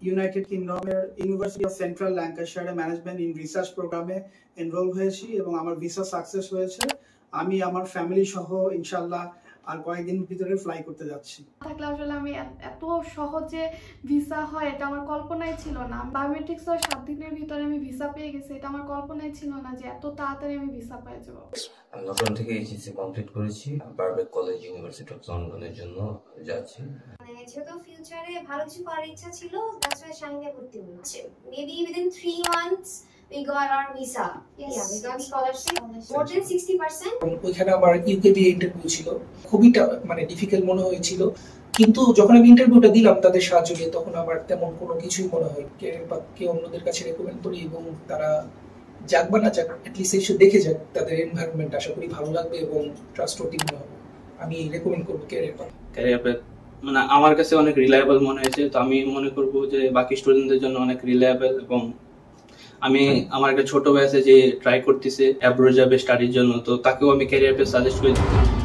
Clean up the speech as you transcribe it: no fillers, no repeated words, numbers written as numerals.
United কিংডমের University of Central ল্যাঙ্কাশায়ারে management in research প্রোগ্রামে এনরোল হয়েছি এবং আমার ভিসা সাকসেস হয়েছে। আমি আমার ফ্যামিলি সহ ইনশাআল্লাহ আর কয়েকদিন ভিতরে ফ্লাই করতে যাচ্ছি। থাকলে আসলে আমি এত সহজে ভিসা হয় এটা আমার কল্পনাই ছিল না। বায়োমেট্রিক্স 7 দিনের ভিতরে আমি ভিসা পেয়ে গেছি, এটা আমার কল্পনাই ছিল না যে এত তাড়াতাড়ি আমি ভিসা পেয়ে যাব। আমি লন্ডন থেকে এইচএসসি কমপ্লিট করেছি, বারবেক কলেজ ইউনিভার্সিটি অফ লন্ডনের জন্য যাচ্ছি। যেহেতু ফিউচারে ভালো কিছু করার ইচ্ছা ছিল, that's why শাহিনে ভর্তি হয়েছে। Maybe within 3 months we got our visa. Yes, we got scholarship more than 60%. ওইখানে আমার ইউকে দিয়ে ইন্টারভিউ ছিল, খুবই মানে ডিফিকাল্ট মনে হয়েছিল, কিন্তু যখন আমি ইন্টারভিউটা দিলাম তাদের সাহায্য নিয়ে, তখন আমার তেমন কোনো কিছুই মনে হয় কেউ অন্যদের কাছে রেকমেন্ড করি এবং তারা যাক বা না যাক অ্যাটলিস্ট এসে দেখে যাক, তাদের এনভায়রনমেন্ট আশা করি ভালো লাগবে এবং ট্রাস্টওয়ার্দি মনে হবে। আমি রেকমেন্ড করবো ক্যারিয়ার পাথ। মানে আমার কাছে অনেক রিলায়েবল মনে হয়েছে, তো আমি মনে করব যে বাকি স্টুডেন্টদের জন্য অনেক রিলায়েবল। এবং আমি আমার একটা ছোট ভাই আছে যে ট্রাই করতেছে অ্যাব্রোড যাবে স্টাডির জন্য, তো তাকেও আমি ক্যারিয়ার পাথ সাজেস্ট করে দিচ্ছি।